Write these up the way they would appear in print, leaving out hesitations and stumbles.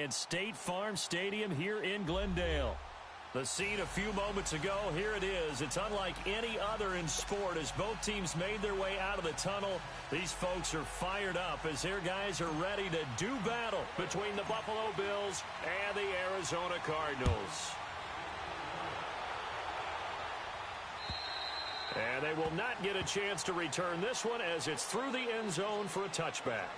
at State Farm Stadium here in Glendale. The scene a few moments ago, here it is. It's unlike any other in sport as both teams made their way out of the tunnel. These folks are fired up as their guys are ready to do battle between the Buffalo Bills and the Arizona Cardinals. And they will not get a chance to return this one as it's through the end zone for a touchback.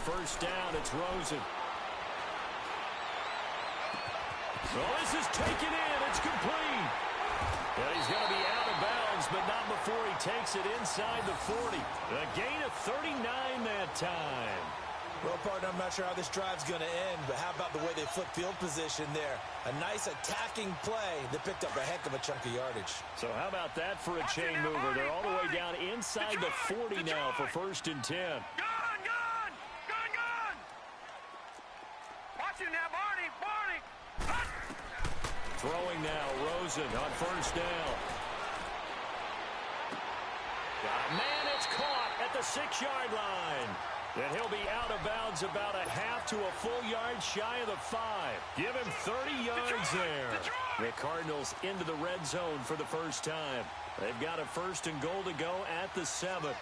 First down, it's Rosen. So this is taken in. It's complete. And he's going to be out of bounds, but not before he takes it inside the 40. A gain of 39 that time. Well, partner, I'm not sure how this drive's going to end, but how about the way they flip field position there? A nice attacking play that picked up a heck of a chunk of yardage. So how about that for a chain mover? They're all the way down inside the 40 now for 1st and 10. Throwing now, Rosen on 1st down. Man, it's caught at the 6-yard line. And he'll be out of bounds about a half to a full yard shy of the 5. Give him 30 yards there. The Cardinals into the red zone for the first time. They've got a 1st and goal to go at the 7.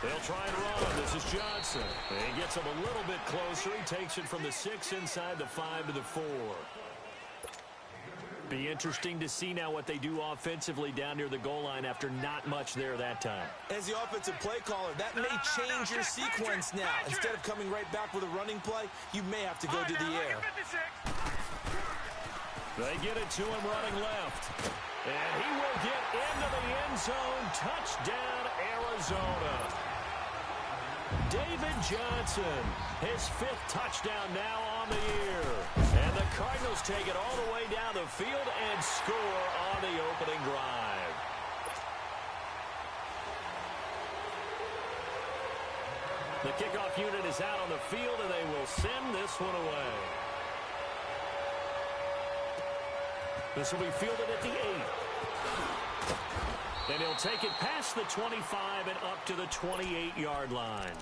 They'll try and run. This is Johnson. He gets him a little bit closer. He takes it from the 6 inside the 5 to the 4. Be interesting to see now what they do offensively down near the goal line after not much there that time. As the offensive play caller, that may change your sequence now. Instead of coming right back with a running play, you may have to go to the air. They get it to him running left. And he will get into the end zone. Touchdown, Arizona. David Johnson, his 5th touchdown now on the year. And the Cardinals take it all the way down the field and score on the opening drive. The kickoff unit is out on the field, and they will send this one away. This will be fielded at the 8. And he'll take it past the 25 and up to the 28-yard line.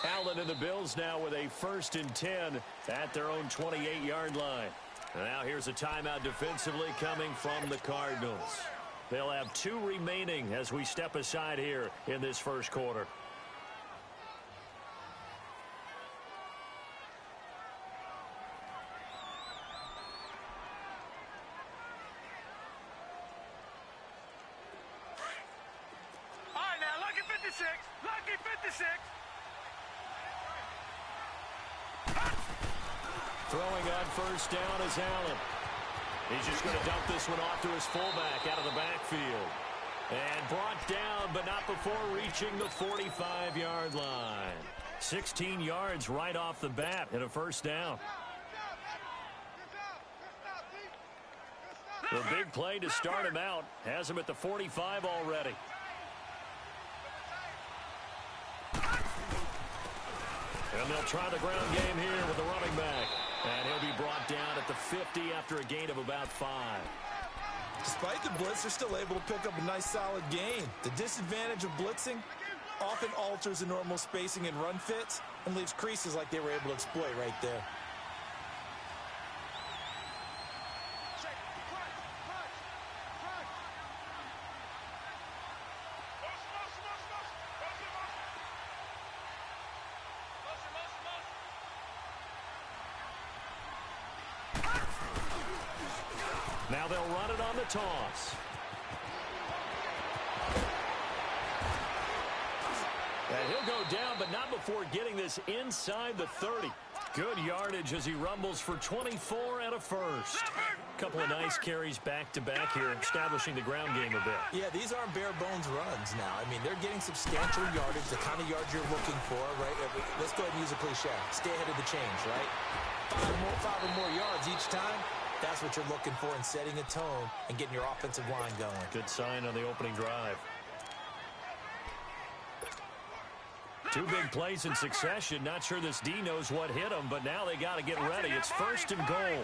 Allen and the Bills now with a 1st and 10 at their own 28-yard line. Now here's a timeout defensively coming from the Cardinals. They'll have 2 remaining as we step aside here in this first quarter. All right, now, lucky 56. Lucky 56. Throwing on 1st down is Allen. He's just going to dump this one off to his fullback out of the backfield. And brought down, but not before reaching the 45-yard line. 16 yards right off the bat and a 1st down. The big play to start him out has him at the 45 already. And they'll try the ground game here with the running back. And he'll be brought down at the 50 after a gain of about 5. Despite the blitz, they're still able to pick up a nice solid gain. The disadvantage of blitzing often alters the normal spacing and run fits and leaves creases like they were able to exploit right there. Now they'll run it on the toss. And he'll go down, but not before getting this inside the 30. Good yardage as he rumbles for 24 and a first. Couple of nice carries back-to-back here, establishing the ground game a bit. Yeah, these aren't bare-bones runs now. I mean, they're getting substantial yardage, the kind of yards you're looking for, right? Let's go ahead and use a cliche. Stay ahead of the change, right? Five or more yards each time. That's what you're looking for in setting a tone and getting your offensive line going. Good sign on the opening drive. Two big plays in succession. Not sure this D knows what hit him, but now they got to get ready. It's first and goal.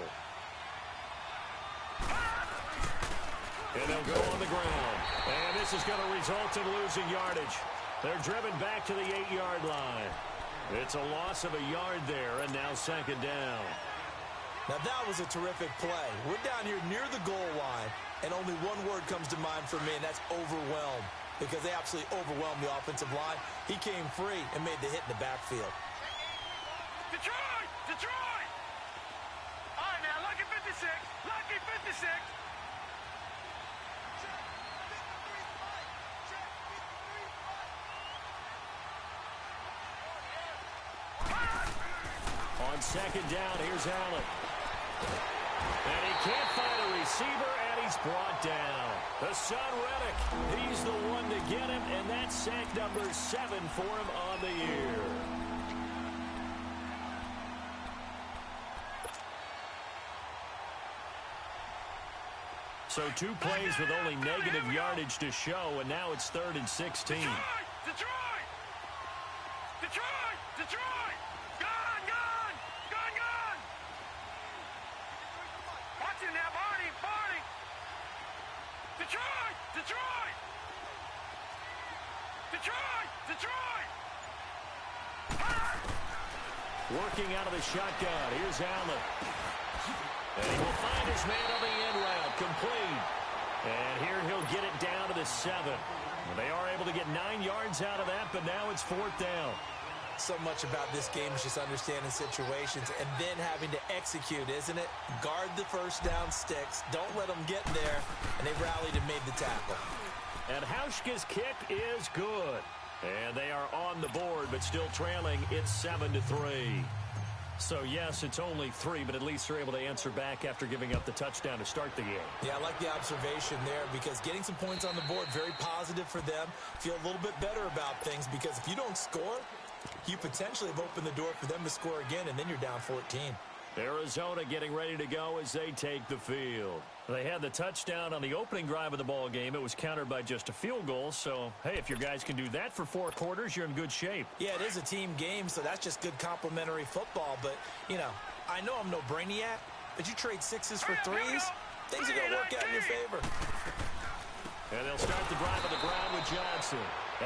And they'll go on the ground. And this is going to result in losing yardage. They're driven back to the 8-yard line. It's a loss of a yard there, and now second down. Now that was a terrific play. We're down here near the goal line, and only one word comes to mind for me, and that's overwhelmed. Because they absolutely overwhelmed the offensive line. He came free and made the hit in the backfield. Detroit! Detroit! All right, now, lucky 56. Lucky 56. On second down, here's Allen. And he can't find a receiver, and he's brought down. The son, Reddick, he's the one to get him, and that's sack number 7 for him on the year. So 2 plays with only negative yardage to show, and now it's 3rd and 16. Detroit! Detroit! Detroit! Detroit! Gone! Gone! Gone! Gone! Watch it now, Barney! Barney! Detroit! Detroit! Detroit! Detroit! Working out of the shotgun. Here's Allen. And he will find his man on the end route. Complete. And here he'll get it down to the 7. They are able to get 9 yards out of that, but now it's 4th down. So much about this game is just understanding situations and then having to execute, isn't it? Guard the first down sticks. Don't let them get there. And they rallied and made the tackle. And Hauschka's kick is good. And they are on the board, but still trailing. It's 7-3. So, yes, it's only 3, but at least they're able to answer back after giving up the touchdown to start the game. Yeah, I like the observation there because getting some points on the board, very positive for them. Feel a little bit better about things because if you don't score, you potentially have opened the door for them to score again, and then you're down 14. Arizona getting ready to go as they take the field. They had the touchdown on the opening drive of the ball game. It was countered by just a field goal. So, hey, if your guys can do that for 4 quarters, you're in good shape. Yeah, it is a team game, so that's just good complimentary football. But, you know, I know I'm no brainiac, but you trade 6s for 3s, things are going to work out in your favor. And they'll start the drive on the ground with Johnson.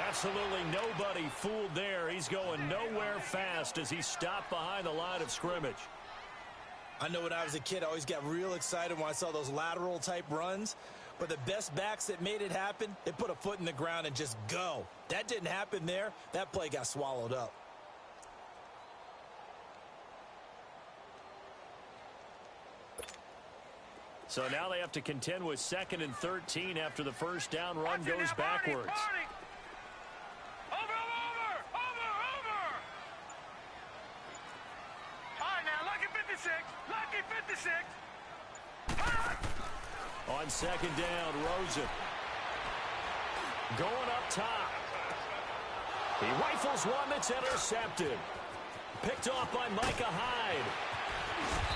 Absolutely nobody fooled there. He's going nowhere fast as he stopped behind the line of scrimmage. I know when I was a kid, I always got real excited when I saw those lateral-type runs. But the best backs that made it happen, they put a foot in the ground and just go. That didn't happen there. That play got swallowed up. So now they have to contend with 2nd and 13 after the first down run goes backwards. On second down, Rosen. Going up top. He rifles one that's intercepted. Picked off by Micah Hyde.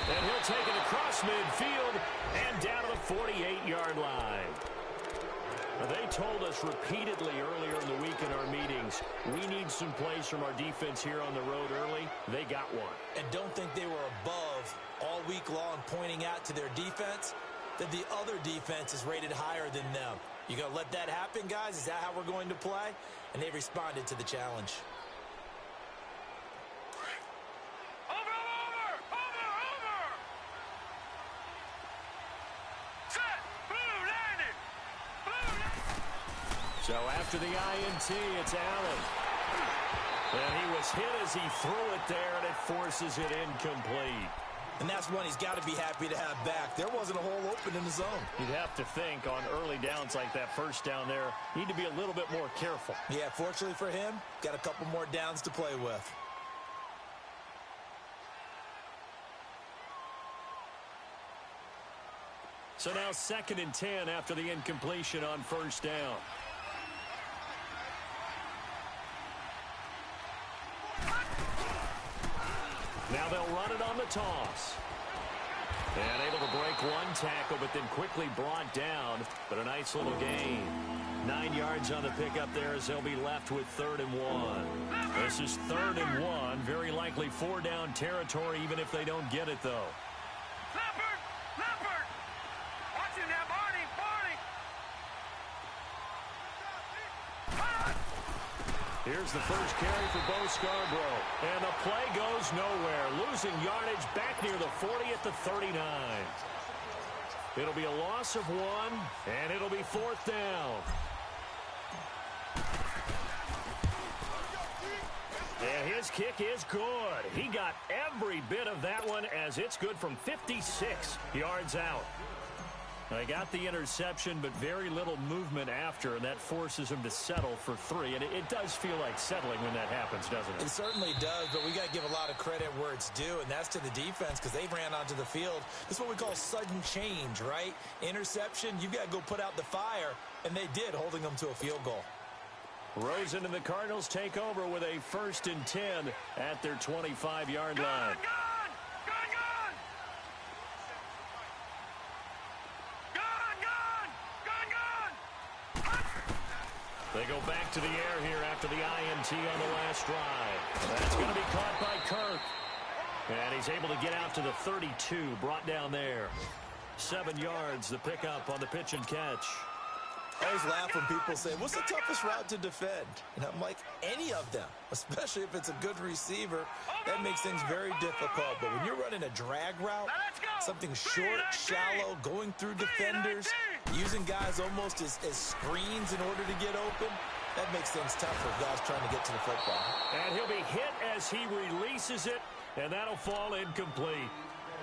And he'll take it across midfield and down to the 48-yard line. They told us repeatedly earlier in the week in our meetings, we need some plays from our defense here on the road early. They got one. And don't think they were above all week long pointing out to their defense that the other defense is rated higher than them. You going to let that happen, guys? Is that how we're going to play? And they responded to the challenge. So after the INT, it's Allen. And he was hit as he threw it there, and it forces it incomplete. And that's one he's got to be happy to have back. There wasn't a hole open in the zone. You'd have to think on early downs like that first down there, need to be a little bit more careful. Yeah, fortunately for him, got a couple more downs to play with. So now 2nd and 10 after the incompletion on first down. Now they'll run it on the toss. And able to break one tackle, but then quickly brought down. But a nice little gain. 9 yards on the pickup there as they'll be left with 3rd and 1. This is 3rd and 1. Very likely 4-down territory, even if they don't get it, though. Leopard! Watch him now, Barney! Here's the first carry for Bo Scarborough. And the play goes nowhere. Losing yardage back near the 40 at the 39. It'll be a loss of 1, and it'll be 4th down. And his kick is good. He got every bit of that one as it's good from 56 yards out. They got the interception, but very little movement after, and that forces him to settle for 3. And it does feel like settling when that happens, doesn't it? It certainly does, but we got to give a lot of credit where it's due, and that's to the defense because they ran onto the field. This is what we call sudden change, right? Interception, you got to go put out the fire, and they did, holding them to a field goal. Rosen and the Cardinals take over with a 1st and 10 at their 25-yard line. They go back to the air here after the INT on the last drive. That's going to be caught by Kirk. And he's able to get out to the 32, brought down there. 7 yards, the pickup on the pitch and catch. I always laugh when people say, what's the toughest route to defend? And I'm like, any of them, especially if it's a good receiver. That makes things very difficult. But when you're running a drag route, something short, shallow, going through defenders, using guys almost as screens in order to get open, that makes things tough for guys trying to get to the football. And he'll be hit as he releases it, and that'll fall incomplete.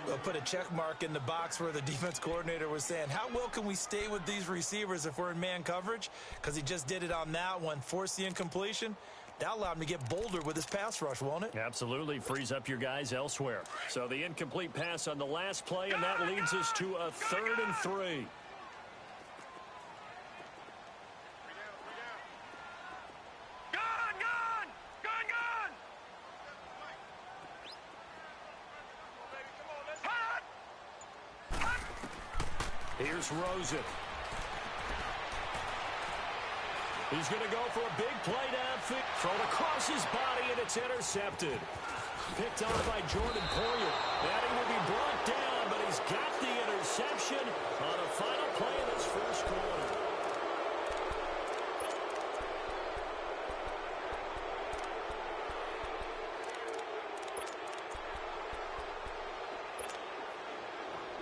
We'll put a check mark in the box where the defense coordinator was saying, how well can we stay with these receivers if we're in man coverage? Because he just did it on that one, forced the incompletion. That allowed him to get bolder with his pass rush, won't it? Absolutely. Frees up your guys elsewhere. So the incomplete pass on the last play, and that leads us to a 3rd and 3. Here's Rosen. He's going to go for a big play downfield. Thrown across his body, and it's intercepted. Picked on by Jordan Poyer. And he will be brought down, but he's got the interception on a final play in this first quarter.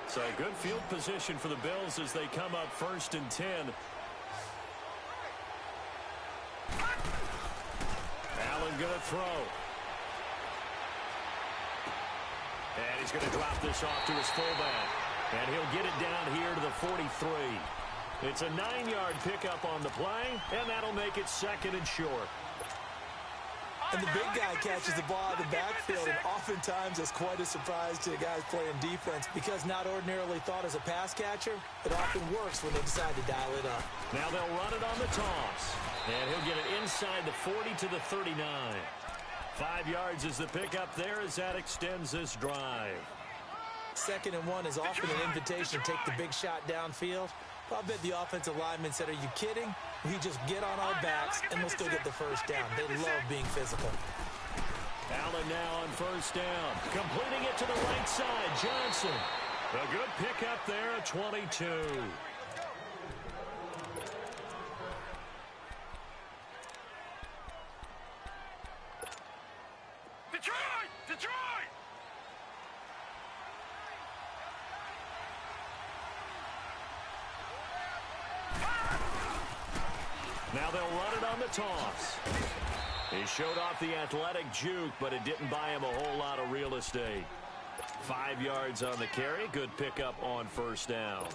So good field position for the Bills as they come up 1st and 10. Allen going to throw. And he's going to drop this off to his fullback. And he'll get it down here to the 43. It's a 9-yard pickup on the play, and that'll make it 2nd and short. And the big guy catches the ball out of the backfield, and oftentimes it's quite a surprise to the guys playing defense because not ordinarily thought as a pass catcher, it often works when they decide to dial it up. Now they'll run it on the toss, and he'll get it inside the 40 to the 39. 5 yards is the pickup there as that extends this drive. 2nd and 1 is often an invitation to take the big shot downfield. I bet the offensive lineman said, are you kidding? We just get on our backs and we'll still get the first down. They love being physical. Allen now on 1st down. Completing it to the right side. Johnson. A good pickup there at 22. Detroit! Now they'll run it on the toss. He showed off the athletic juke, but it didn't buy him a whole lot of real estate. 5 yards on the carry. Good pickup on first down.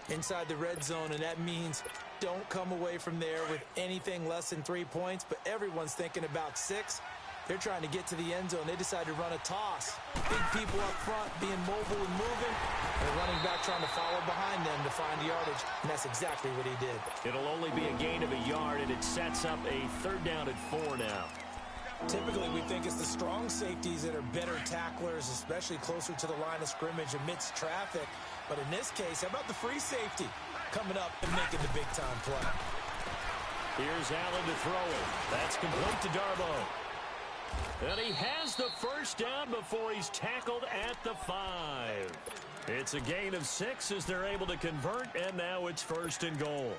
Inside the red zone, and that means don't come away from there with anything less than 3 points, but everyone's thinking about 6. They're trying to get to the end zone. They decide to run a toss. Big people up front being mobile and moving, and the running back trying to follow behind them to find yardage, and that's exactly what he did. It'll only be a gain of a yard, and it sets up a 3rd down and 4 now. Typically, we think it's the strong safeties that are better tacklers, especially closer to the line of scrimmage amidst traffic. But in this case, how about the free safety coming up and making the big-time play? Here's Allen to throw it. That's complete to Darbo. And he has the first down before he's tackled at the 5. It's a gain of 6 as they're able to convert, and now it's 1st and goal.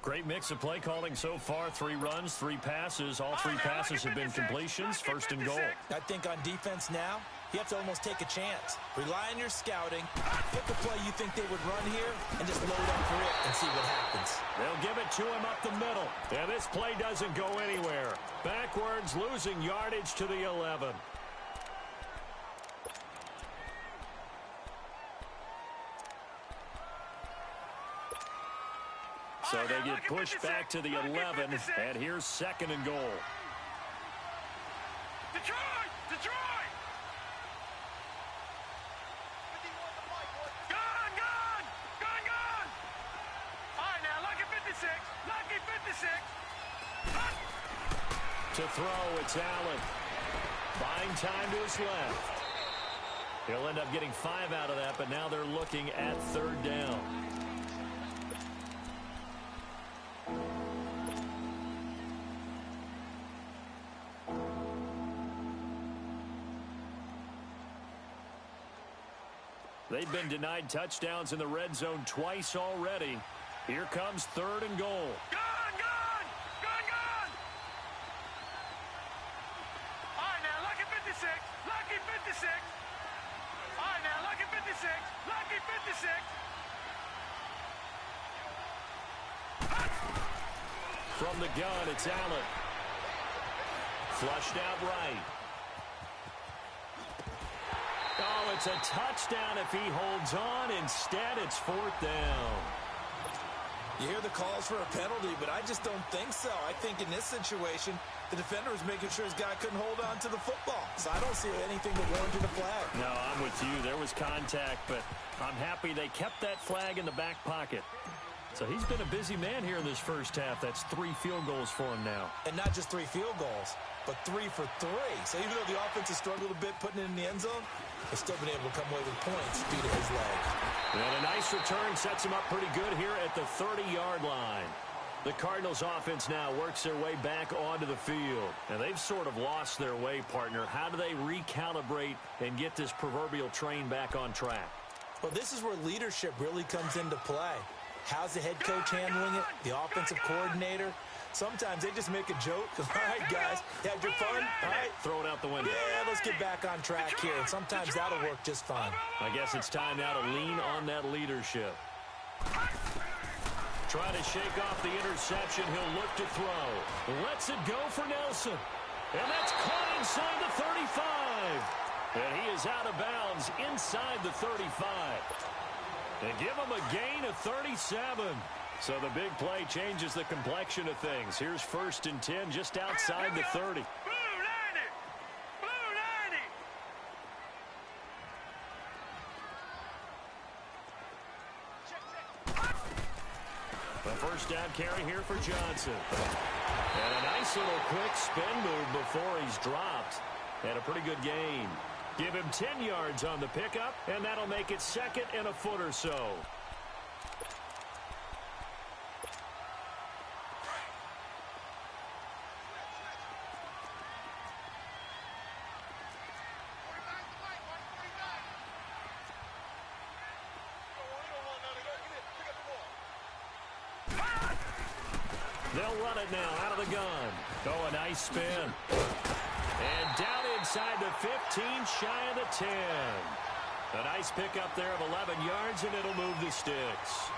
Great mix of play calling so far. 3 runs, 3 passes. All 3 passes have been completions. 1st and goal. I think on defense now, you have to almost take a chance. Rely on your scouting. Pick the play you think they would run here and just load up for it and see what happens. They'll give it to him up the middle. And this play doesn't go anywhere. Backwards, losing yardage to the 11. So they get pushed back to the 11, and here's 2nd and goal. Detroit! Detroit! Gone! Gone! Gone! Gone! All right, now, lucky 56. Lucky 56. To throw, it's Allen. Buying time to his left. He'll end up getting 5 out of that, but now they're looking at 3rd down. They've been denied touchdowns in the red zone twice already. Here comes 3rd and goal. Gone! Gone! Gone! Gone! All right, now, lucky 56. Lucky 56. All right, now, lucky 56. Lucky 56. From the gun, it's Allen. Flushed out right. Oh, it's a touchdown if he holds on. Instead, it's 4th down. You hear the calls for a penalty, but I just don't think so. I think in this situation, the defender was making sure his guy couldn't hold on to the football. So I don't see anything that warranted a flag. No, I'm with you. There was contact, but I'm happy they kept that flag in the back pocket. So he's been a busy man here in this first half. That's 3 field goals for him now. And not just 3 field goals, but 3 for 3. So even though the offense has struggled a bit putting it in the end zone, they've still been able to come away with points due to his leg. And a nice return sets him up pretty good here at the 30-yard line. The Cardinals offense now works their way back onto the field. And they've sort of lost their way, partner. How do they recalibrate and get this proverbial train back on track? Well, this is where leadership really comes into play. How's the head coach handling it? The offensive coordinator? Sometimes they just make a joke. All right, guys, you had your fun? All right. Throw it out the window. Yeah, let's get back on track here. And sometimes that'll work just fine. I guess it's time now to lean on that leadership. Try to shake off the interception. He'll look to throw. Lets it go for Nelson. And that's caught inside the 35. And he is out of bounds inside the 35. And give him a gain of 37. So the big play changes the complexion of things. Here's 1st and 10 just outside the 30. Blue 90. Blue 90. The first down carry here for Johnson. And a nice little quick spin move before he's dropped. And a pretty good gain. Give him 10 yards on the pickup, and that'll make it 2nd and a foot or so. They'll run it now out of the gun. Oh, a nice spin. And down inside the 15, shy of the 10. A nice pickup there of 11 yards, and it'll move the sticks.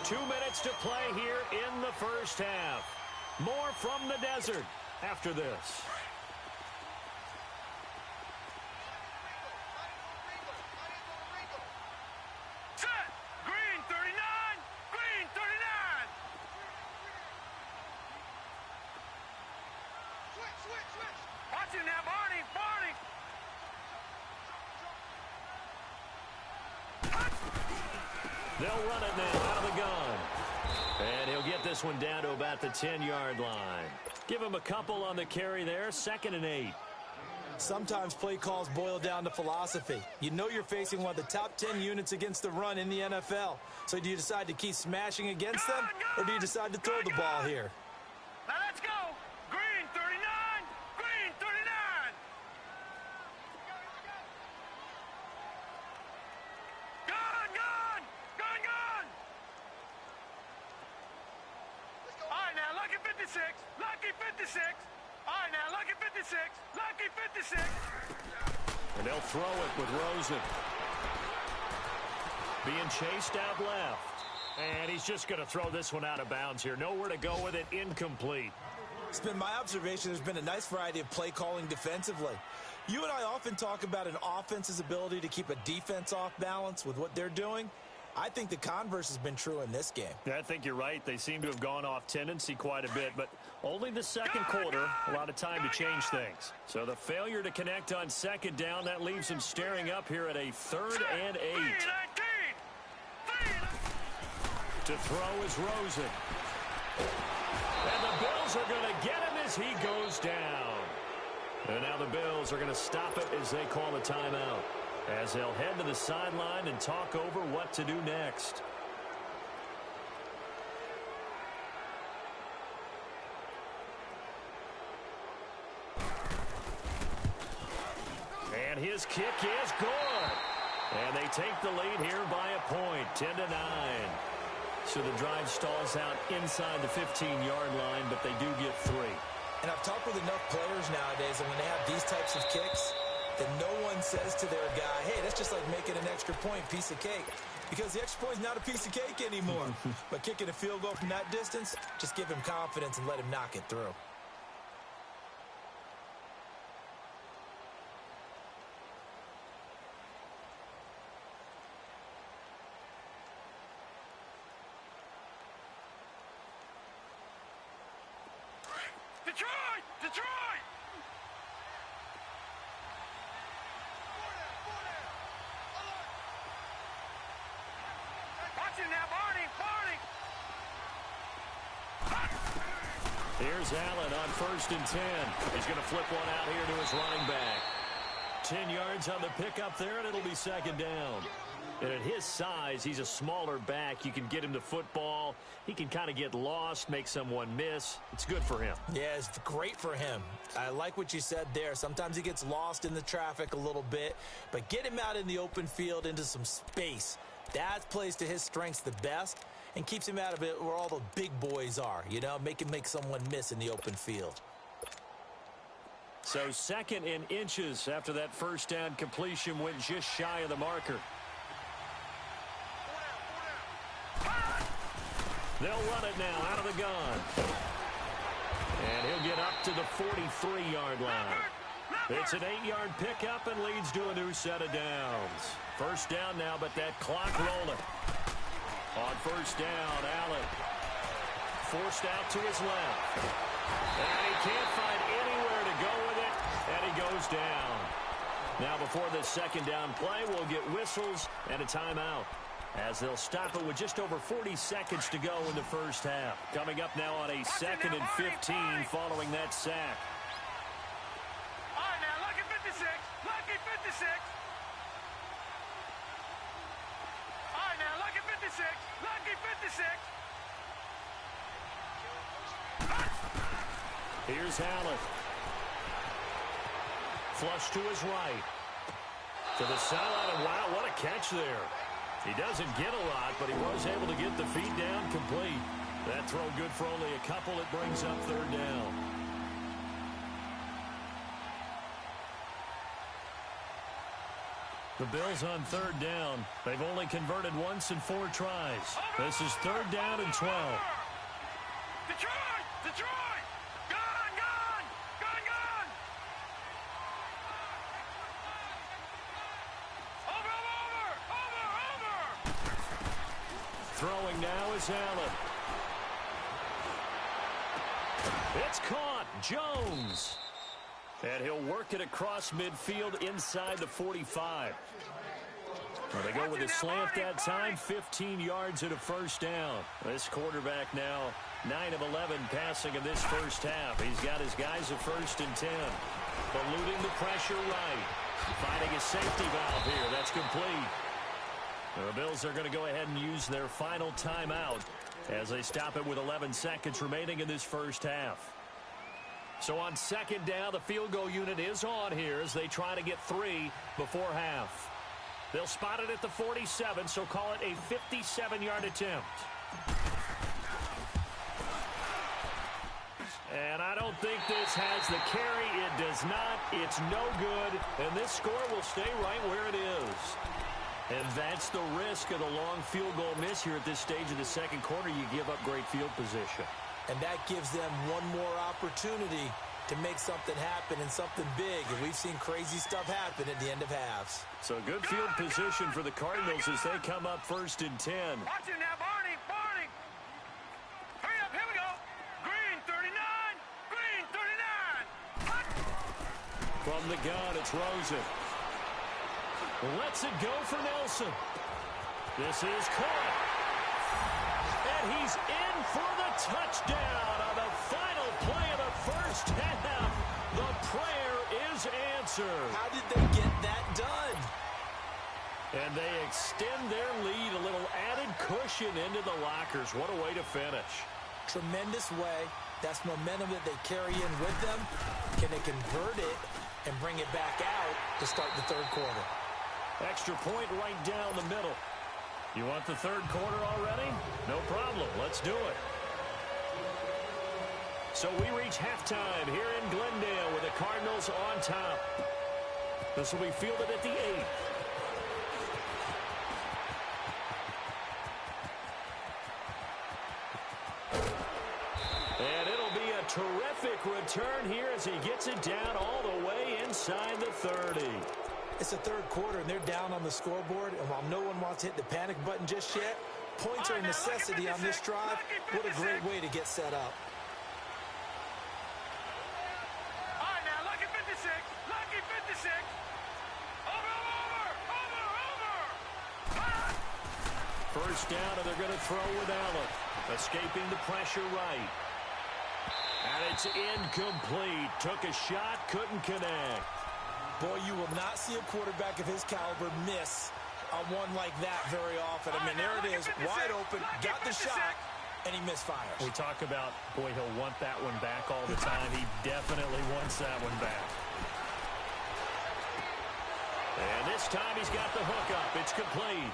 2 minutes to play here in the first half. More from the desert after this. Set. Green 39. Green 39. Switch. Watch it now, Barney. They'll run it now out of the gun. And he'll get this one down to about the 10-yard line. Give him a couple on the carry there, 2nd and 8. Sometimes play calls boil down to philosophy. You know you're facing one of the top 10 units against the run in the NFL. So do you decide to keep smashing against them, or do you decide to throw the ball here? Now let's go. Green 39. Green 39. Gun. All right, now, lucky 56. Lucky 56. All right, now, lucky 56. Lucky 56. And they'll throw it with Rosen. Being chased out left. And he's just going to throw this one out of bounds here. Nowhere to go with it. Incomplete. It's been my observation there's been a nice variety of play calling defensively. You and I often talk about an offense's ability to keep a defense off balance with what they're doing. I think the converse has been true in this game. Yeah, I think you're right. They seem to have gone off tendency quite a bit, but only the second quarter, a lot of time to change things. So the failure to connect on 2nd down, that leaves them staring up here at a 3rd and 8. To throw is Rosen. And the Bills are going to get him as he goes down. And now the Bills are going to stop it as they call a timeout, as they'll head to the sideline and talk over what to do next. And his kick is good. And they take the lead here by a point, 10-9. So the drive stalls out inside the 15-yard line, but they do get 3. And I've talked with enough players nowadays, and when they have these types of kicks, then no one says to their guy, hey, that's just like making an extra point, piece of cake. Because the extra point is not a piece of cake anymore. But kicking a field goal from that distance, just give him confidence and let him knock it through. Detroit! Watch him now, Barney! Here's Allen on 1st and 10. He's going to flip one out here to his running back. 10 yards on the pickup there, and it'll be 2nd down. And at his size, he's a smaller back. You can get him the football. He can kind of get lost, make someone miss. It's good for him. Yeah, it's great for him. I like what you said there. Sometimes he gets lost in the traffic a little bit, but get him out in the open field into some space. That plays to his strengths the best and keeps him out of it where all the big boys are, you know, make someone miss in the open field. So 2nd and inches after that 1st down completion went just shy of the marker. They'll run it now out of the gun. And he'll get up to the 43-yard line. It's an 8-yard pickup and leads to a new set of downs. 1st down now, but that clock rolling. On 1st down, Allen forced out to his left. And he can't find anywhere to go with it, and he goes down. Now before this 2nd down play, we'll get whistles and a timeout, as they'll stop it with just over 40 seconds to go in the first half. Coming up now on a 2nd and 15 following that sack. All right, now, lucky 56. Lucky 56. All right, now, lucky 56. Lucky 56. Here's Allen. Flush to his right. To the sideline, and wow, what a catch there. He doesn't get a lot, but he was able to get the feet down complete. That throw good for only a couple. It brings up 3rd down. The Bills on third down. They've only converted once in 4 tries. This is third down and 12. Detroit! Detroit! Gone! Gone! Gone! Gone! Over! Throwing now is Allen. It's caught. Jones. And he'll work it across midfield inside the 45. Well, they go with a slant that time, 15 yards and a first down. This quarterback now 9 of 11 passing in this first half. He's got his guys at 1st and 10. Eluding the pressure right. Finding a safety valve here. That's complete. The Bills are going to go ahead and use their final timeout as they stop it with 11 seconds remaining in this first half. So on second down, the field goal unit is on here as they try to get 3 before half. They'll spot it at the 47, so call it a 57-yard attempt. And I don't think this has the carry. It does not. It's no good. And this score will stay right where it is. And that's the risk of the long field goal miss here at this stage of the second quarter. You give up great field position. And that gives them one more opportunity to make something happen and something big. And we've seen crazy stuff happen at the end of halves. So good field position for the Cardinals as they come up 1st and 10. Watch it now, Barney! Barney! Hurry up, here we go! Green 39! Green 39! Hot. From the gun, it's Rosen. Lets it go for Nelson. This is caught. And he's in for the touchdown on the final play of the first half. The prayer is answered. How did they get that done? And they extend their lead, a little added cushion into the lockers. What a way to finish. Tremendous way. That's momentum that they carry in with them. Can they convert it and bring it back out to start the third quarter? Extra point right down the middle. You want the third quarter already? No problem. Let's do it. So we reach halftime here in Glendale with the Cardinals on top. This will be fielded at the 8th. And it'll be a terrific return here as he gets it down all the way inside the 30. It's the third quarter, and they're down on the scoreboard. And while no one wants to hit the panic button just yet, points are a necessity on this drive. What a great way to get set up. All right, now, lucky 56. Lucky 56. Over. First down, and they're going to throw with Allen. Escaping the pressure right. And it's incomplete. Took a shot, couldn't connect. Boy, you will not see a quarterback of his caliber miss a one like that very often. I mean, there it is, wide open, got the shot, and he misfires. We talk about, boy, he'll want that one back all the time. He definitely wants that one back. And this time he's got the hook up. It's complete.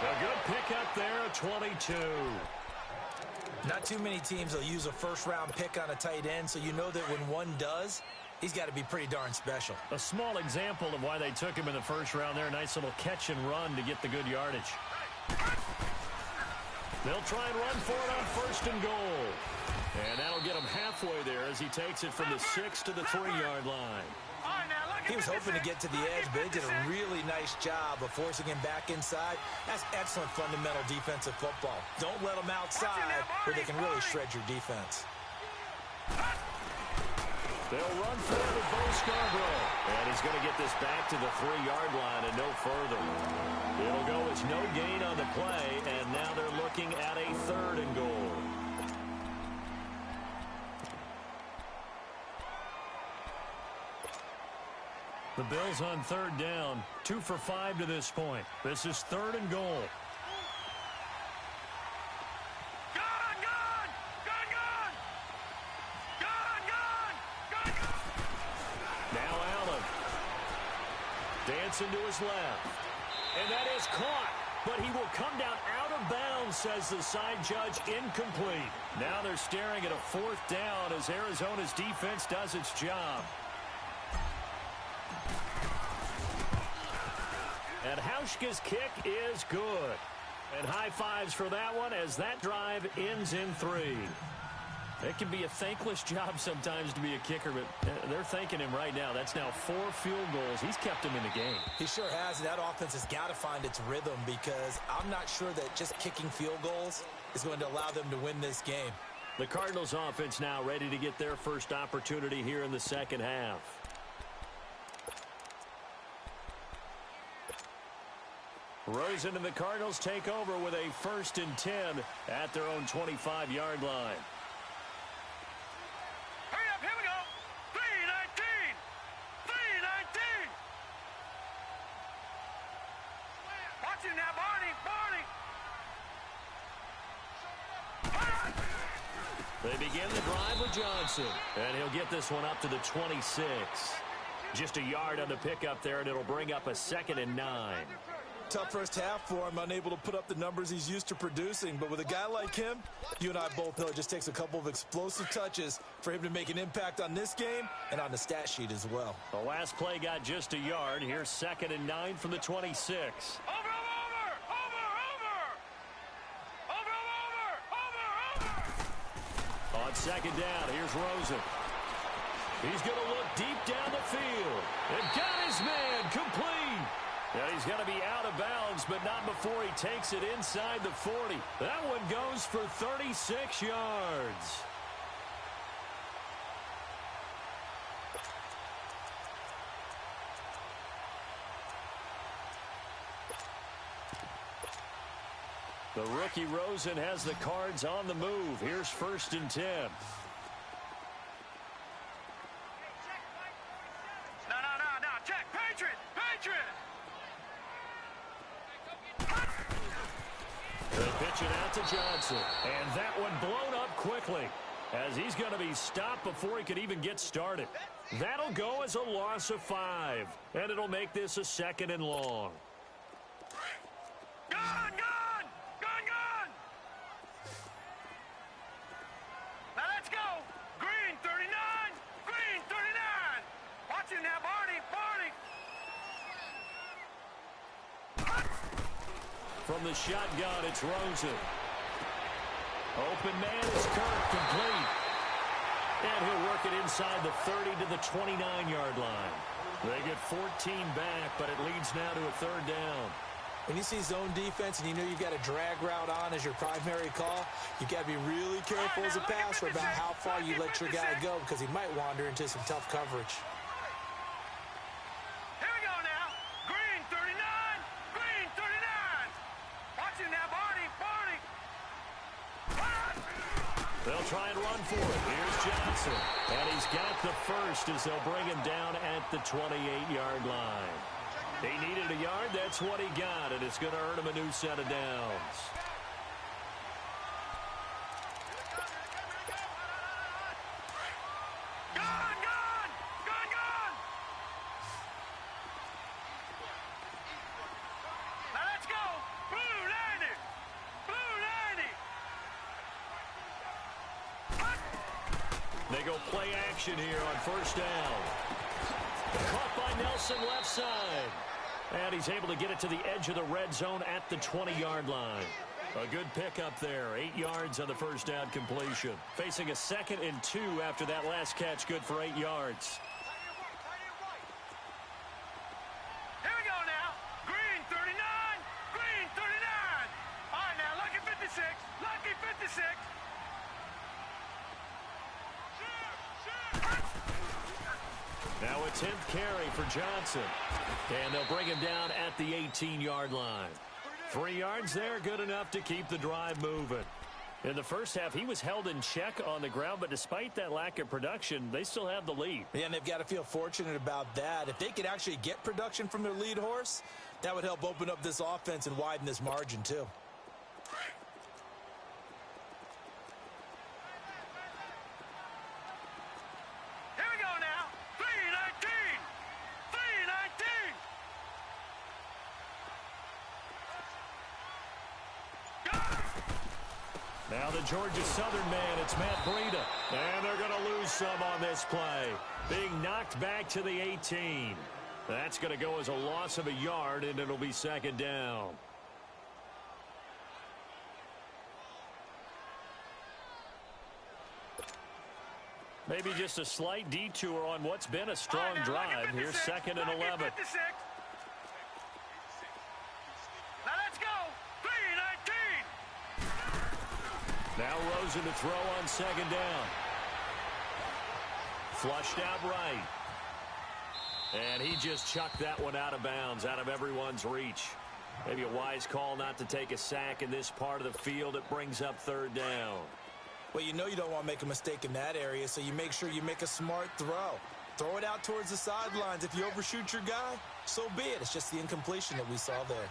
A good pickup there at 22. Not too many teams will use a first-round pick on a tight end, so you know that when one does, he's got to be pretty darn special. A small example of why they took him in the first round there. Nice little catch and run to get the good yardage. They'll try and run for it on 1st and goal. And that'll get him halfway there as he takes it from the 6 to the 3-yard line. He was hoping to get to the edge, but they did a really nice job of forcing him back inside. That's excellent fundamental defensive football. Don't let them outside where they can really shred your defense. They'll run for it with Bo Scarborough. And he's going to get this back to the 3-yard line and no further. It'll go as no gain on the play, and now they're looking at a 3rd and goal. The Bills on 3rd down, 2 for 5 to this point. This is 3rd and goal. Now Allen. Dancing to his left. And that is caught. But he will come down out of bounds, says the side judge. Incomplete. Now they're staring at a 4th down as Arizona's defense does its job. Yoshka's kick is good. And high fives for that one as that drive ends in 3. It can be a thankless job sometimes to be a kicker, but they're thanking him right now. That's now 4 field goals. He's kept them in the game. He sure has. That offense has got to find its rhythm because I'm not sure that just kicking field goals is going to allow them to win this game. The Cardinals offense now ready to get their first opportunity here in the second half. Rosen and the Cardinals take over with a 1st and 10 at their own 25-yard line. Hurry up, here we go. 3:19. 3:19. Watch it now, Barney. They begin the drive with Johnson, and he'll get this one up to the 26. Just a yard on the pickup there, and it'll bring up a 2nd and 9. Tough first half for him, unable to put up the numbers he's used to producing. But with a guy like him, you and I both know it just takes a couple of explosive touches for him to make an impact on this game and on the stat sheet as well. The last play got just a yard. Here's 2nd and 9 from the 26. On 2nd down, here's Rosen. He's going to look deep down the field. And got his man complete. And he's going to be out of bounds, but not before he takes it inside the 40. That one goes for 36 yards. The rookie Rosen has the Cards on the move. Here's 1st and 10. No, check. Patriot. They pitch it out to Johnson. And that one blown up quickly as he's going to be stopped before he could even get started. That'll go as a loss of 5. And it'll make this a 2nd and long. Gun! Now let's go. Green 39. Watch it now, Barney. From the shotgun, it's Rosen. Open man is Kirk, complete. And he'll work it inside the 30 to the 29-yard line. They get 14 back, but it leads now to a 3rd down. When you see zone defense and you know you've got a drag route on as your primary call, you've got to be really careful as a passer about how far you let your guy go because he might wander into some tough coverage. Here we go now. Green 39. Watch it now, Barney. They'll try and run for it. Here's Johnson. And he's got the 1st as they'll bring him down at the 28-yard line. He needed a yard. That's what he got, and it's going to earn him a new set of downs. Gun! Now let's go. Blue 90. They go play action here on 1st down. Caught by Nelson left side. And he's able to get it to the edge of the red zone at the 20-yard line. A good pickup there. 8 yards on the 1st down completion. Facing a 2nd and 2 after that last catch. Good for 8 yards. Here we go now. Green 39. All right, now, lucky 56. Now a 10th carry for Johnson. And they'll bring him down at the 18-yard line. 3 yards there, good enough to keep the drive moving. In the first half, he was held in check on the ground, but despite that lack of production, they still have the lead. Yeah, and they've got to feel fortunate about that. If they could actually get production from their lead horse, that would help open up this offense and widen this margin, too. Here we go now. 3:19. Now the Georgia Southern man, it's Matt Breida. And they're going to lose some on this play. Being knocked back to the 18. That's going to go as a loss of a yard, and it'll be second down. Maybe just a slight detour on what's been a strong drive. Here's second and 11. Now let's go. 3-19. Now Rosen to throw on second down. Flushed out right. And he just chucked that one out of bounds, out of everyone's reach. Maybe a wise call not to take a sack in this part of the field. It brings up third down. Well, you know you don't want to make a mistake in that area, so you make sure you make a smart throw. Throw it out towards the sidelines. If you overshoot your guy, so be it. It's just the incompletion that we saw there.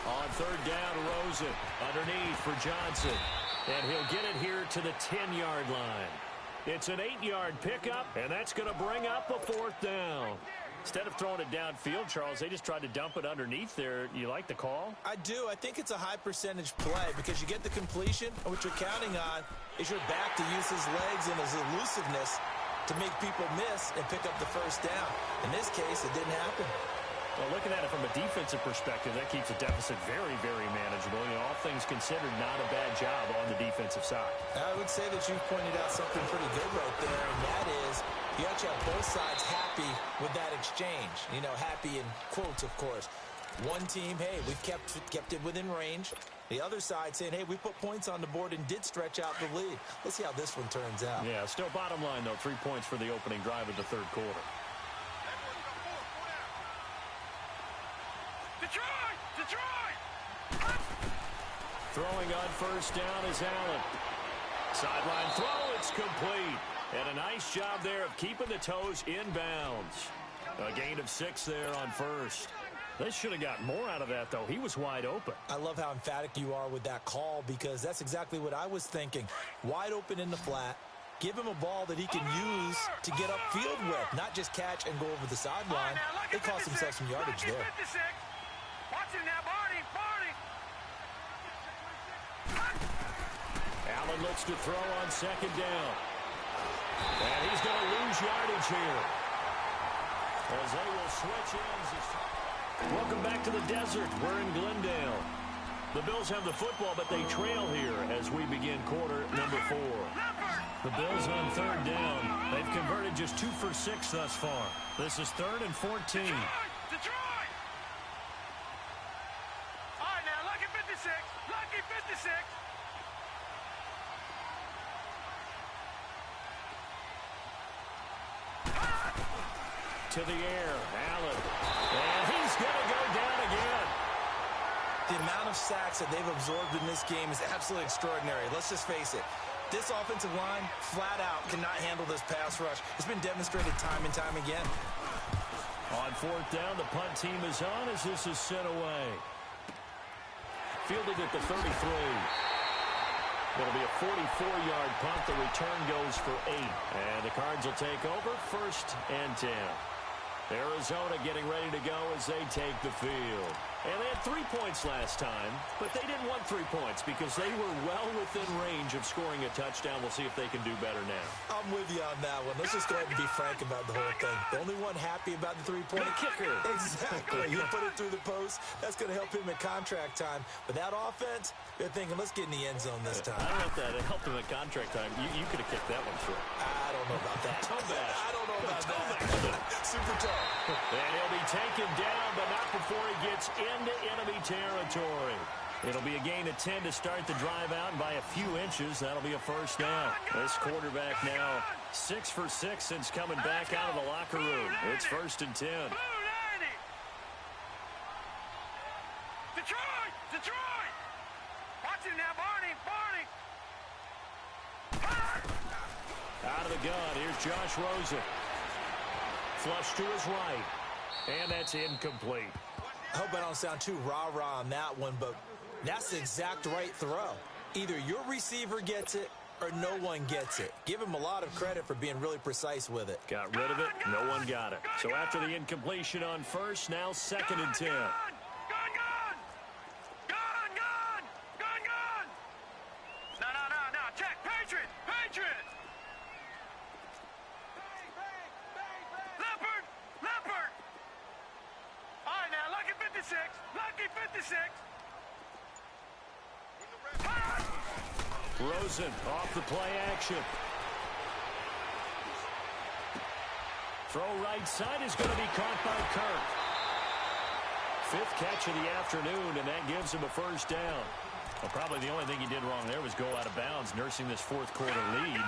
On third down, Rosen underneath for Johnson. And he'll get it here to the 10-yard line. It's an 8-yard pickup, and that's going to bring up a fourth down. Instead of throwing it downfield, Charles, they just tried to dump it underneath there. You like the call? I do. I think it's a high percentage play because you get the completion, and what you're counting on is your back to use his legs and his elusiveness to make people miss and pick up the first down. In this case, it didn't happen. Well, looking at it from a defensive perspective, that keeps the deficit very, very manageable. You know, all things considered, not a bad job on the defensive side. I would say that you pointed out something pretty good right there, and that is you actually have both sides happy with that exchange. You know, happy in quotes, of course. One team, hey, we've kept it within range. The other side saying, hey, we put points on the board and did stretch out the lead. Let's see how this one turns out. Yeah, still bottom line, though, 3 points for the opening drive of the third quarter. Detroit! Throwing on first down is Allen. Sideline throw, it's complete. And a nice job there of keeping the toes in bounds. A gain of 6 there on first. They should have got more out of that, though. He was wide open. I love how emphatic you are with that call because that's exactly what I was thinking. Wide open in the flat. Give him a ball that he can use to get upfield with, not just catch and go over the sideline. It cost himself some yardage there. Watch it now, Barney. Allen looks to throw on second down. And he's going to lose yardage here. As they will switch ends. Welcome back to the desert. We're in Glendale. The Bills have the football, but they trail here as we begin quarter number 4. The Bills on third down. They've converted just 2 for 6 thus far. This is 3rd and 14. Detroit! All right, now, lucky 56. Lucky 56. To the air, Allen. And he's going to go down again. The amount of sacks that they've absorbed in this game is absolutely extraordinary. Let's just face it. This offensive line, flat out, cannot handle this pass rush. It's been demonstrated time and time again. On fourth down, the punt team is on as this is sent away. Fielded at the 33. It'll be a 44-yard punt. The return goes for 8. And the Cards will take over 1st and 10. Arizona getting ready to go as they take the field. And they had 3 points last time, but they didn't want 3 points because they were well within range of scoring a touchdown. We'll see if they can do better now. I'm with you on that one. Let's just go ahead and be frank about the whole thing. The only one happy about the 3-point kicker. Exactly. You put it through the post. That's going to help him at contract time. But that offense, they're thinking, let's get in the end zone this time. I don't know if that helped him at contract time. You could have kicked that one through. I don't know about that. Toe bash. I don't know about that. Super tough. And he'll be taken down, but not before he gets into enemy territory. It'll be a gain of 10 to start the drive out, and by a few inches, that'll be a first down. This quarterback now 6 for 6 since coming back out of the locker room. It's 1st and 10. Detroit! Watch it now, Barney! Out of the gun, here's Josh Rosen. Flush to his right, and that's incomplete. I hope I don't sound too rah-rah on that one, but that's the exact right throw. Either your receiver gets it or no one gets it. Give him a lot of credit for being really precise with it. Got rid of it. No one got it. So after the incompletion on first, now 2nd and 10. Gone! No, check. 56. Rosen off the play action. Throw right side is going to be caught by Kirk. Fifth catch of the afternoon, and that gives him a first down. Well, probably the only thing he did wrong there was go out of bounds, nursing this fourth quarter lead.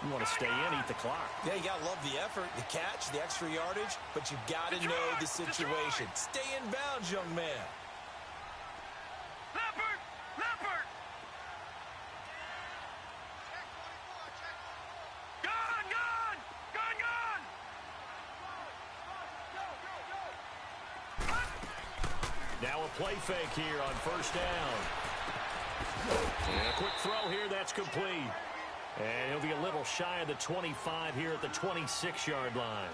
You want to stay in, eat the clock. Yeah, you got to love the effort, the catch, the extra yardage, but you've got to know the situation. Stay in bounds, young man. Leopard! Leopard! Gun! Gun! Gun! Gun! Now a play fake here on first down. And a quick throw here, that's complete. And he'll be a little shy of the 25 here at the 26-yard line.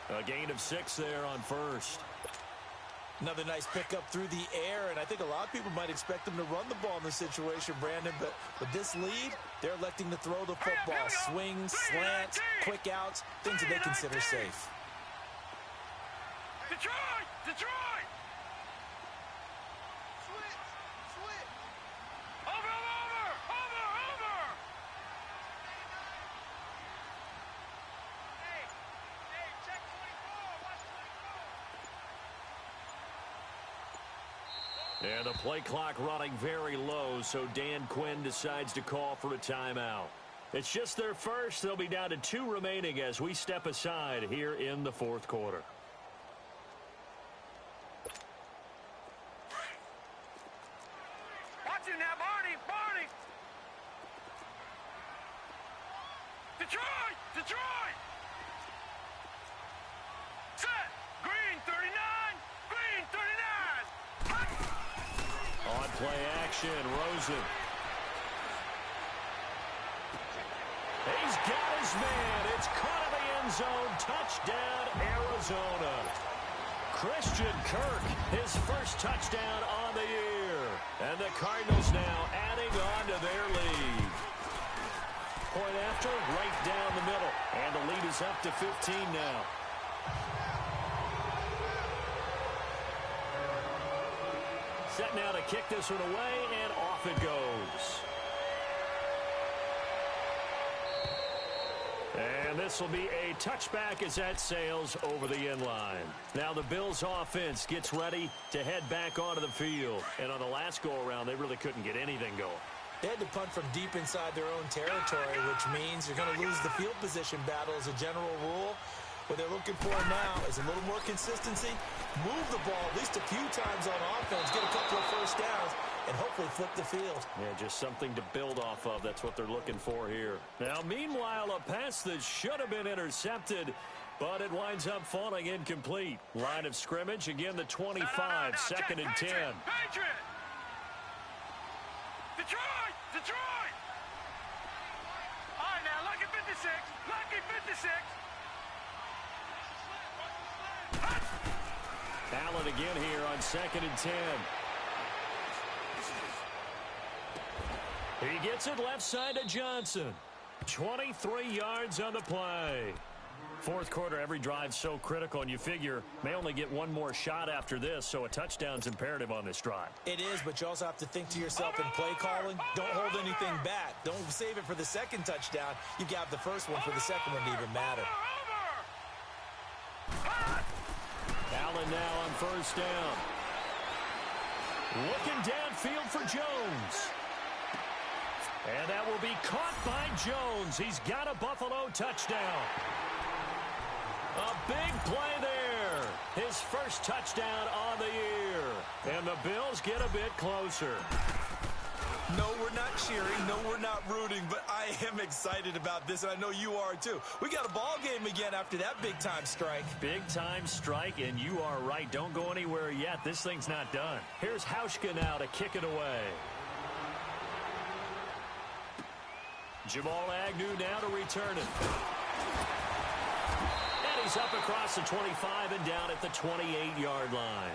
A gain of 6 there on first. Another nice pickup through the air, and I think a lot of people might expect them to run the ball in this situation, Brandon, but with this lead, they're electing to throw the football. Swings, slants, quick outs, things that they consider safe. Detroit! Detroit! And the play clock running very low, so Dan Quinn decides to call for a timeout. It's just their first. They'll be down to 2 remaining as we step aside here in the fourth quarter. Watch it now, Barney! Barney! Detroit! Detroit! Set! Green 39! Green 39! On play action, Rosen. He's got his man. It's caught in the end zone. Touchdown, Arizona. Christian Kirk, his first touchdown on the year. And the Cardinals now adding on to their lead. Point after, right down the middle. And the lead is up to 15 now. Set now to kick this one away, and off it goes. And this will be a touchback as that sails over the end line. Now the Bills offense gets ready to head back onto the field. And on the last go-around, they really couldn't get anything going. They had to punt from deep inside their own territory, which means you're going to lose the field position battle as a general rule. What they're looking for now is a little more consistency, move the ball at least a few times on offense, get a couple of first downs, and hopefully flip the field. Yeah, just something to build off of. That's what they're looking for here. Now, meanwhile, a pass that should have been intercepted, but it winds up falling incomplete. Line of scrimmage, again, the 25, second and 10. Patriot! Detroit! Detroit! All right, now, lucky 56. Lucky 56. Allen again here on second and 10. He gets it left side to Johnson. 23 yards on the play. Fourth quarter, every drive so critical, and you figure may only get one more shot after this, so a touchdown's imperative on this drive. It is, but you also have to think to yourself in play calling, don't hold anything back. Don't save it for the second touchdown. You got the first one for the second one to even matter. Allen now on first down. Looking downfield for Jones. And that will be caught by Jones. He's got a Buffalo touchdown. A big play there. His first touchdown on the year. And the Bills get a bit closer. No, we're not cheering. No, we're not rooting. But I am excited about this, and I know you are too. We got a ball game again after that big-time strike. Big-time strike, and you are right. Don't go anywhere yet. This thing's not done. Here's Hauschka now to kick it away. Jamal Agnew now to return it. And he's up across the 25 and down at the 28-yard line.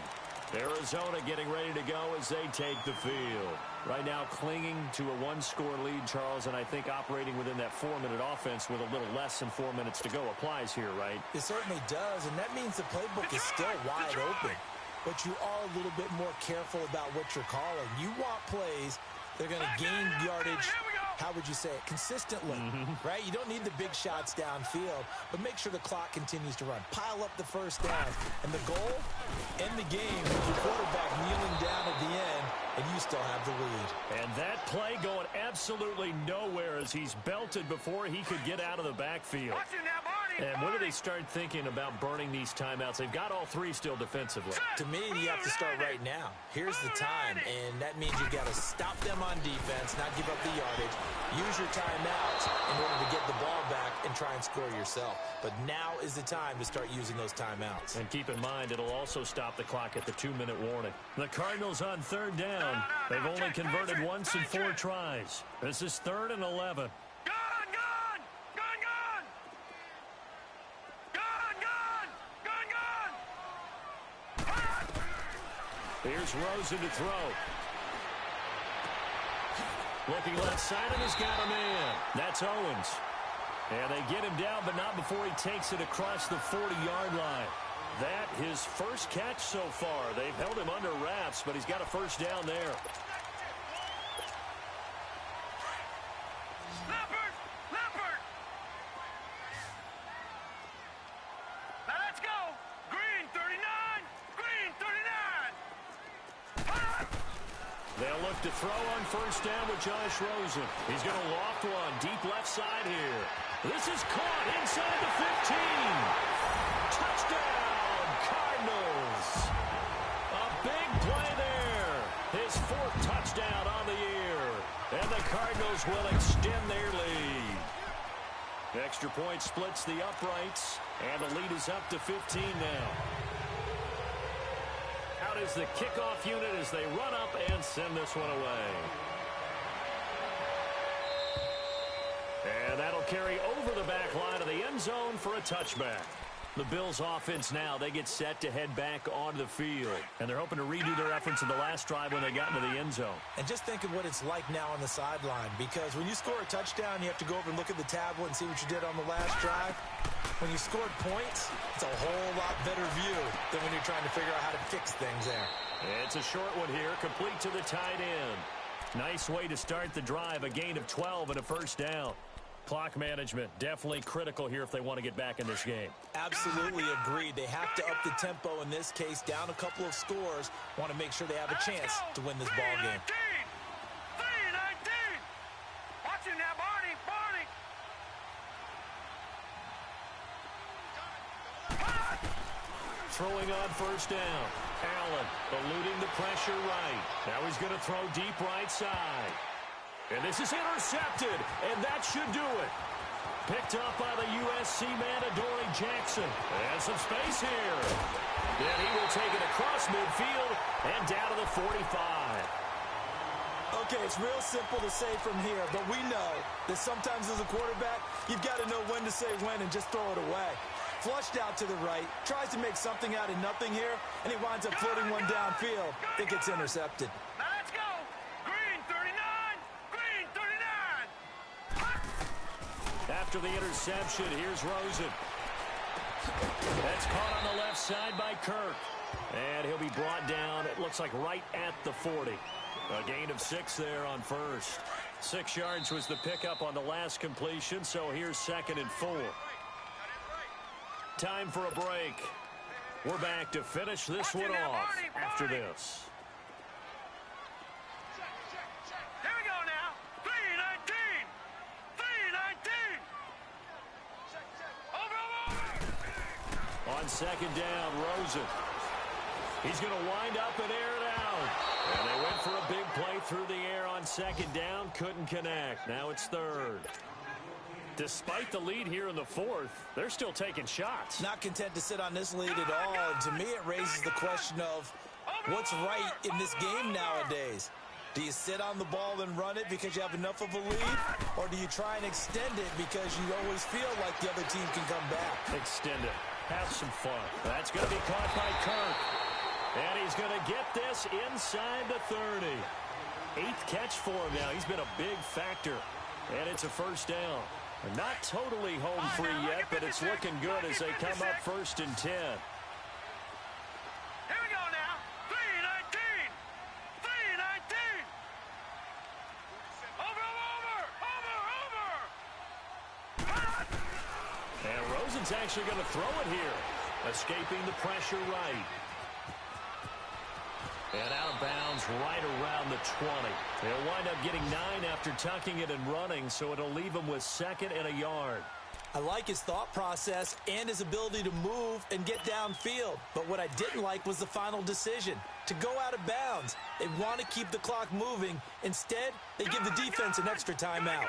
Arizona getting ready to go as they take the field. Right now clinging to a one-score lead, Charles, and I think operating within that 4-minute offense with a little less than 4 minutes to go applies here, right? It certainly does, and that means the playbook is still wide open. but you are a little bit more careful about what you're calling. You want plays that are going to gain yardage, how would you say it, consistently, right? You don't need the big shots downfield, but make sure the clock continues to run. Pile up the first down, and the goal, end the game with your quarterback kneeling down at the end, and you still have the lead. And that play going absolutely nowhere as he's belted before he could get out of the backfield. And when do they start thinking about burning these timeouts? They've got all three still defensively. To me, you have to start right now. Here's the time, and that means you've got to stop them on defense, not give up the yardage, use your timeouts in order to get the ball back and try and score yourself. But now is the time to start using those timeouts. And keep in mind, it'll also stop the clock at the 2-minute warning. The Cardinals on third down. They've only converted once in 4 tries. This is 3rd and 11. Here's Rosen to throw. Looking left side, and he's got a man. That's Owens. And they get him down, but not before he takes it across the 40-yard line. That his first catch so far. They've held him under wraps, but he's got a first down there. They'll look to throw on first down with Josh Rosen. He's going to loft one deep left side here. This is caught inside the 15. Touchdown, Cardinals. A big play there. His 4th touchdown on the year. And the Cardinals will extend their lead. The extra point splits the uprights, and the lead is up to 15 now. Out is the kickoff unit as they run up and send this one away. And that'll carry over the back line of the end zone for a touchback. The Bills offense now, they get set to head back onto the field. And they're hoping to redo their efforts in the last drive when they got into the end zone. And just think of what it's like now on the sideline, because when you score a touchdown, you have to go over and look at the tablet and see what you did on the last drive. When you scored points, it's a whole lot better view than when you're trying to figure out how to fix things there. It's a short one here, complete to the tight end. Nice way to start the drive, a gain of 12 and a first down. Clock management definitely critical here if they want to get back in this game. Absolutely agreed. They have to up the tempo in this case, down a couple of scores. Want to make sure they have a chance to win this ball game. 3-19. Watch him now, Barney. Throwing on first down. Allen eluding the pressure right. Now he's going to throw deep right side. And this is intercepted, and that should do it. Picked up by the USC man, Adoree Jackson. And some space here. Then he will take it across midfield and down to the 45. Okay, it's real simple to say from here, but we know that sometimes as a quarterback, you've got to know when to say when and just throw it away. Flushed out to the right, tries to make something out of nothing here, and he winds up floating one downfield that gets intercepted. Now let's go. Green 39. Green 39. After the interception, here's Rosen. That's caught on the left side by Kirk. And he'll be brought down, it looks like right at the 40. A gain of 6 there on first. 6 yards was the pickup on the last completion, so here's 2nd and 4. Time for a break. We're back to finish this one off after this. Here we go now. 3-19. 3-19. Over. On 2nd down, Rosen. He's going to wind up and air it out. And they went for a big play through the air on 2nd down. Couldn't connect. Now it's 3rd. Despite the lead here in the 4th, they're still taking shots. Not content to sit on this lead at all. And to me, it raises the question of what's right in this game nowadays. Do you sit on the ball and run it because you have enough of a lead? Or do you try and extend it because you always feel like the other team can come back? Extend it. Have some fun. That's going to be caught by Kirk. And he's going to get this inside the 30. 8th catch for him now. He's been a big factor. And it's a first down. Not totally home free yet, but it's looking good as they come up 1st and 10. Here we go now. Rosen's actually going to throw it here. Escaping the pressure right. And out of bounds right around the 20. They'll wind up getting 9 after tucking it and running, so it'll leave him with 2nd and a yard. I like his thought process and his ability to move and get downfield. But what I didn't like was the final decision, to go out of bounds. They want to keep the clock moving. Instead, they give the defense an extra timeout.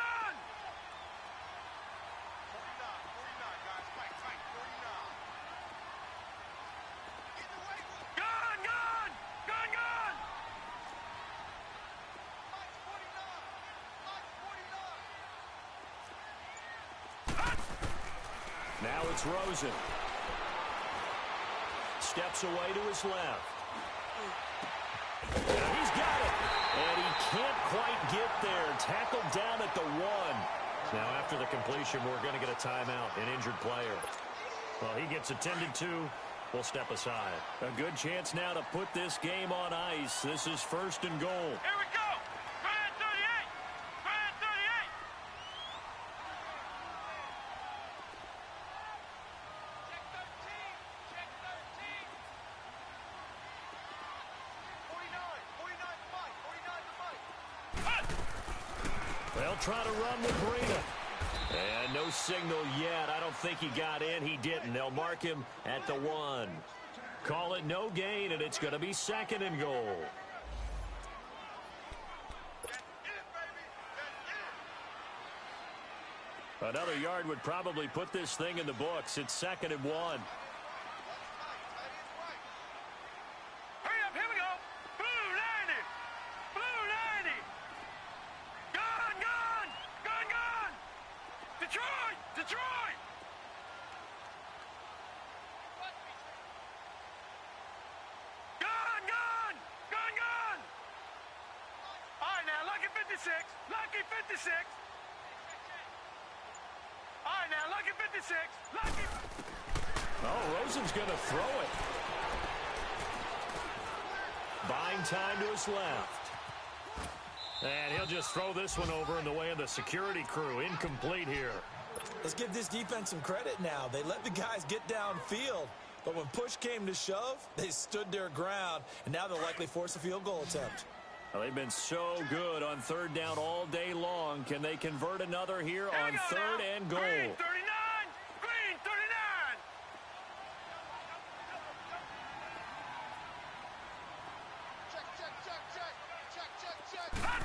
Now it's Rosen. Steps away to his left. Now he's got it. And he can't quite get there. Tackled down at the 1. Now after the completion, we're going to get a timeout, an injured player. Well, he gets attended to. We'll step aside. A good chance now to put this game on ice. This is 1st and goal. Here we go. Grand 38. Grand 38. Check 13. Check 13. 49. 49 to Mike. 49 to Mike. They'll try to run with Brina. And no signal yet. I don't think he got in. He didn't. They'll mark him at the 1. Call it no gain, and it's going to be 2nd and goal. Another yard would probably put this thing in the books. It's 2nd and 1. Hurry up, here we go. Blue 90. Blue 90. Gone, gone. Gone, gone. Detroit, Detroit. Gone, gone. Gone, gone. All right, now, lucky 56. Lucky 56. All right, now, lucky 56. Lucky. Oh, Rosen's going to throw it. Buying time to his left. And he'll just throw this one over in the way of the security crew. Incomplete here. Let's give this defense some credit now. They let the guys get downfield. But when push came to shove, they stood their ground. And now they'll likely force a field goal attempt. Well, they've been so good on 3rd down all day long. Can they convert another here on 3rd and goal? Green 39. Green 39. Check, check, check, check. Check, check, check.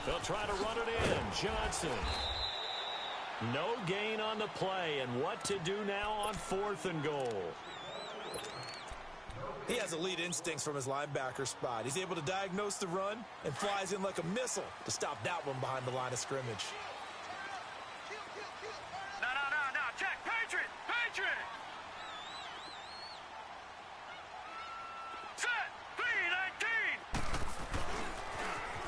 They'll try to run it in. Johnson. No gain on the play. And what to do now on 4th and goal? He has elite instincts from his linebacker spot. He's able to diagnose the run and flies in like a missile to stop that one behind the line of scrimmage. No. Check. Patriot. Patriot. Set.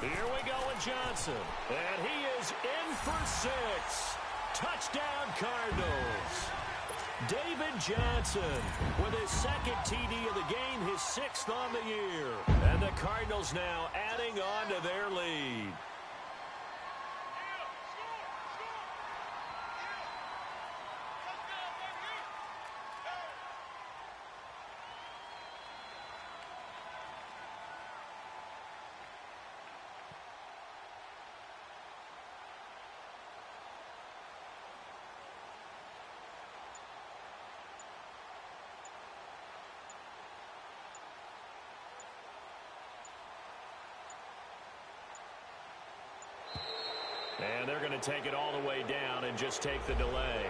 319. Here we go with Johnson. And he is in for 6. Touchdown, Cardinals. David Johnson with his 2nd TD of the game, his 6th on the year. And the Cardinals now adding on to their lead. And they're going to take it all the way down and just take the delay.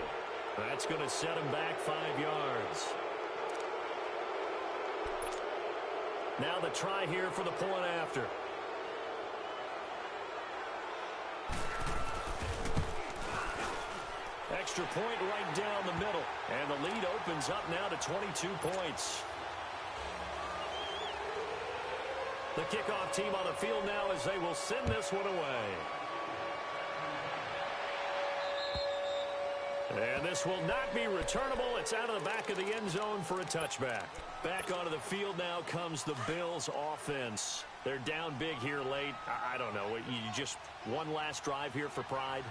That's going to set him back 5 yards. Now the try here for the point after. Extra point right down the middle. And the lead opens up now to 22 points. The kickoff team on the field now as they will send this one away. And this will not be returnable. It's out of the back of the end zone for a touchback. Back onto the field now comes the Bills offense. They're down big here late. I don't know. You just one last drive here for pride?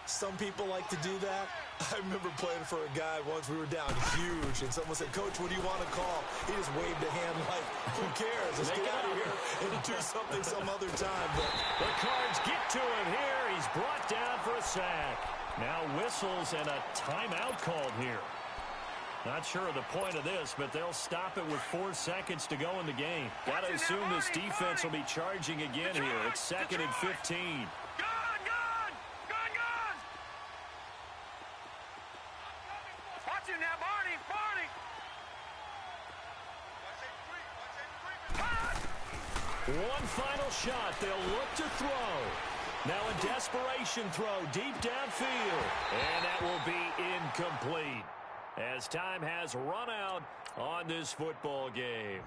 Some people like to do that. I remember playing for a guy once. We were down huge, and someone said, "Coach, what do you want to call?" He just waved a hand like, "Who cares? Let's get out of here and do something some other time." But the Cards get to him here. He's brought down for a sack. Now whistles and a timeout called here. Not sure of the point of this, but they'll stop it with 4 seconds to go in the game. Got to assume this defense will be charging again here. It's 2nd and 15. One final shot. They'll look to throw. Now a desperation throw deep downfield. And that will be incomplete as time has run out on this football game.